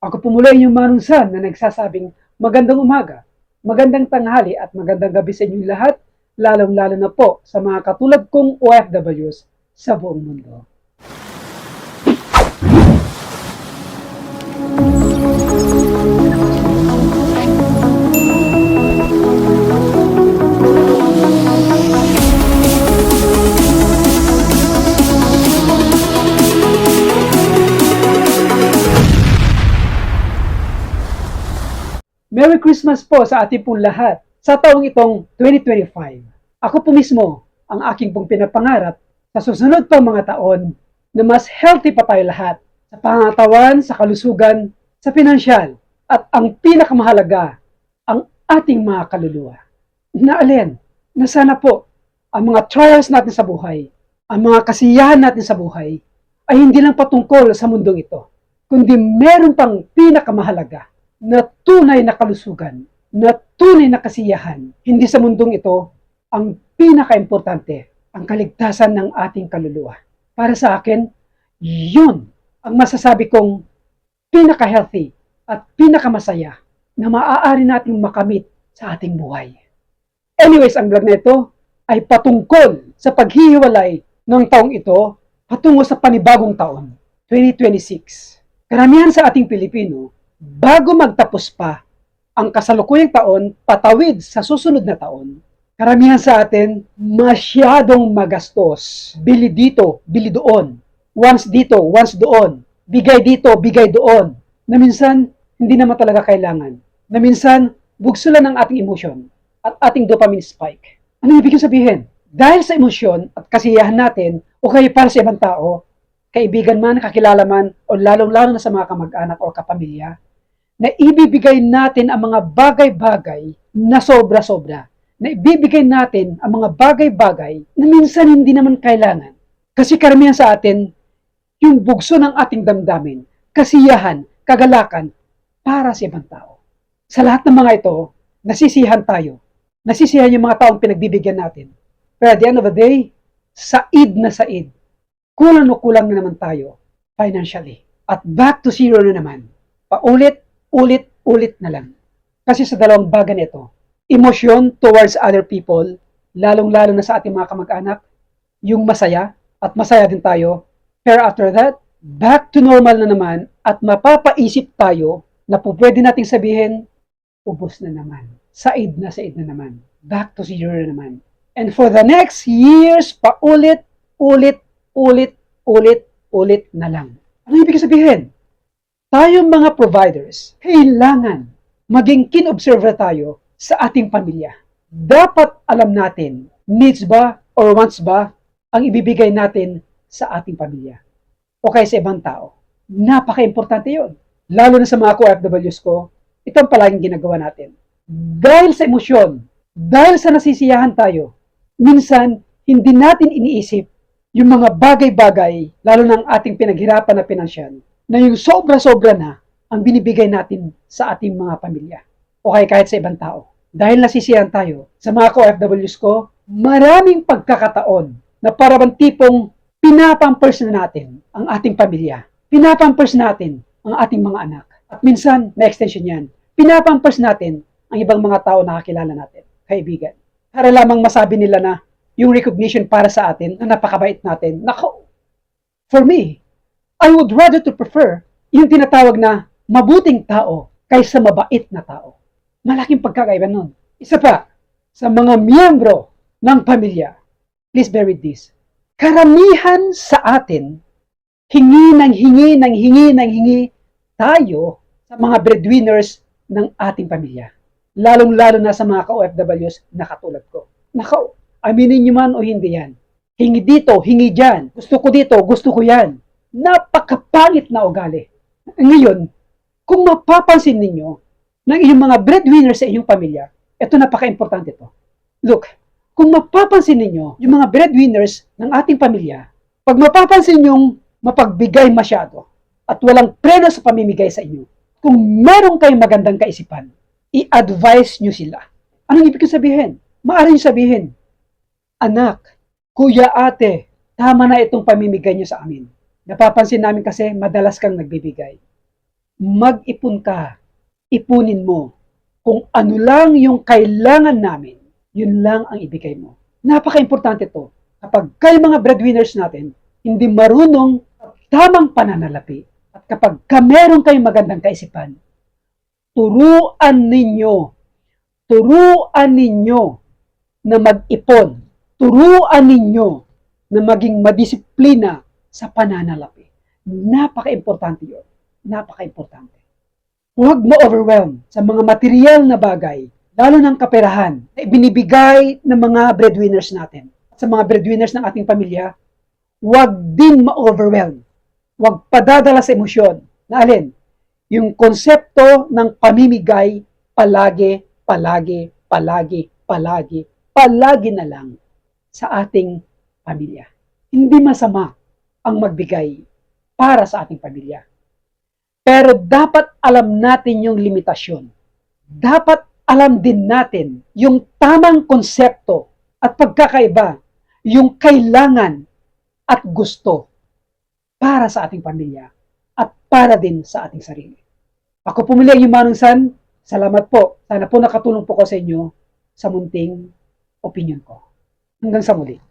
Ako po muli yung manunsan na nagsasabing magandang umaga, magandang tanghali at magandang gabi sa inyong lahat, lalong-lalo na po sa mga katulad kong OFWs sa buong mundo. Merry Christmas po sa ating pong lahat sa taong itong 2025. Ako po mismo ang aking pong pinapangarap sa susunod pang mga taon na mas healthy pa tayo lahat sa pangatawan, sa kalusugan, sa pinansyal, at ang pinakamahalaga, ang ating mga kaluluwa. Na alin, na sana po ang mga trials natin sa buhay, ang mga kasiyahan natin sa buhay, ay hindi lang patungkol sa mundong ito, kundi meron pang pinakamahalaga na tunay na kalusugan, na tunay na kasiyahan. Hindi sa mundong ito ang pinaka-importante, ang kaligtasan ng ating kaluluwa. Para sa akin, yun ang masasabi kong pinaka-healthy at pinaka-masaya na maaari nating makamit sa ating buhay. Anyways, ang vlog na ito ay patungkol sa paghihiwalay ng taong ito patungo sa panibagong taon, 2026. Karamihan sa ating Pilipino, bago magtapos pa ang kasalukuyang taon, patawid sa susunod na taon, karamihan sa atin masyadong magastos. Bili dito, bili doon. Once dito, once doon. Bigay dito, bigay doon. Na minsan, hindi naman talaga kailangan. Na minsan, bugso lang ng ating emosyon at ating dopamine spike. Ano ibig sabihin? Dahil sa emosyon at kasiyahan natin, o kaya para sa ibang tao, kaibigan man, kakilala man, o lalong-lalo na sa mga kamag-anak o kapamilya, na ibibigay natin ang mga bagay-bagay na sobra-sobra. Na ibibigay natin ang mga bagay-bagay na minsan hindi naman kailangan. Kasi karamihan sa atin, yung bugso ng ating damdamin, kasiyahan, kagalakan, para sa ibang tao. Sa lahat ng mga ito, nasisihan tayo. Nasisihan yung mga taong pinagbibigyan natin. Pero at the end of the day, said na said. Kulang o kulang na naman tayo financially. At back to zero na naman. Paulit, ulit na lang. Kasi sa dalawang bagay nito, emosyon towards other people, lalong-lalo na sa ating mga kamag-anak, yung masaya, at masaya din tayo. Pero after that, back to normal na naman, at mapapaisip tayo na po pwede nating sabihin, ubos na naman. Said na naman. Back to zero na naman. And for the next years, paulit, ulit na lang. Ano ibig sabihin? Tayong mga providers, kailangan maging keen-observer tayo sa ating pamilya. Dapat alam natin, needs ba or wants ba ang ibibigay natin sa ating pamilya o kaya sa ibang tao. Napaka-importante yun. Lalo na sa mga OFWs ko, ito ang palaging ginagawa natin. Dahil sa emosyon, dahil sa nasisiyahan tayo, minsan hindi natin iniisip yung mga bagay-bagay, lalo ng ating pinaghirapan na pinansyal, na yung sobra-sobra na ang binibigay natin sa ating mga pamilya o kaya kahit sa ibang tao. Dahil nasisiyahan tayo sa mga OFWs ko, maraming pagkakataon na parang tipong pinapampers na natin ang ating pamilya. Pinapampers natin ang ating mga anak. At minsan, may extension yan, pinapampers natin ang ibang mga tao na kakilala natin, kaibigan. Para lamang masabi nila na yung recognition para sa atin na napakabait natin. Nako, for me, I would rather to prefer yung tinatawag na mabuting tao kaysa mabait na tao. Malaking pagkakaiba nun. Isa pa, sa mga miyembro ng pamilya, please bear with this. Karamihan sa atin, hingi tayo sa mga breadwinners ng ating pamilya. Lalong-lalo na sa mga ka-OFWs na katulad ko. Nako, aminin nyo man o hindi yan. Hingi dito, hingi dyan. Gusto ko dito, gusto ko yan. Napakapangit na ugali. Ngayon, kung mapapansin ninyo ng inyong mga breadwinners sa inyong pamilya, ito napaka-importante ito. Look, kung mapapansin ninyo yung mga breadwinners ng ating pamilya, pag mapapansin nyong mapagbigay masyado at walang preno sa pamimigay sa inyo, kung meron kayong magandang kaisipan, i-advise nyo sila. Anong ibig sabihin? Maaari nyo sabihin, anak, kuya, ate, tama na itong pamimigay nyo sa amin. Napapansin namin kasi madalas kang nagbibigay. mag-ipon ka, ipunin mo. Kung ano lang yung kailangan namin, yun lang ang ibigay mo. Napaka-importante to. Kapag kayo mga breadwinners natin, hindi marunong tamang pananalapi, at kapag meron kayong magandang kaisipan, turuan ninyo na mag-ipon, turuan ninyo na maging madisiplina sa pananalapi. Napaka-importante yun. Napaka-importante. Huwag ma-overwhelm sa mga material na bagay, lalo ng kaperahan na ibinibigay ng mga breadwinners natin. Sa mga breadwinners ng ating pamilya, huwag din ma-overwhelm. Huwag padadala sa emosyon. Na alin? Yung konsepto ng pamimigay, palagi na lang sa ating pamilya. Hindi masama ang magbigay para sa ating pamilya. Pero dapat alam natin yung limitasyon. Dapat alam din natin yung tamang konsepto at pagkakaiba, yung kailangan at gusto para sa ating pamilya at para din sa ating sarili. Ako po muli ang Manong San. Salamat po. Sana po nakatulong po ko sa inyo sa munting opinion ko. Hanggang sa muli.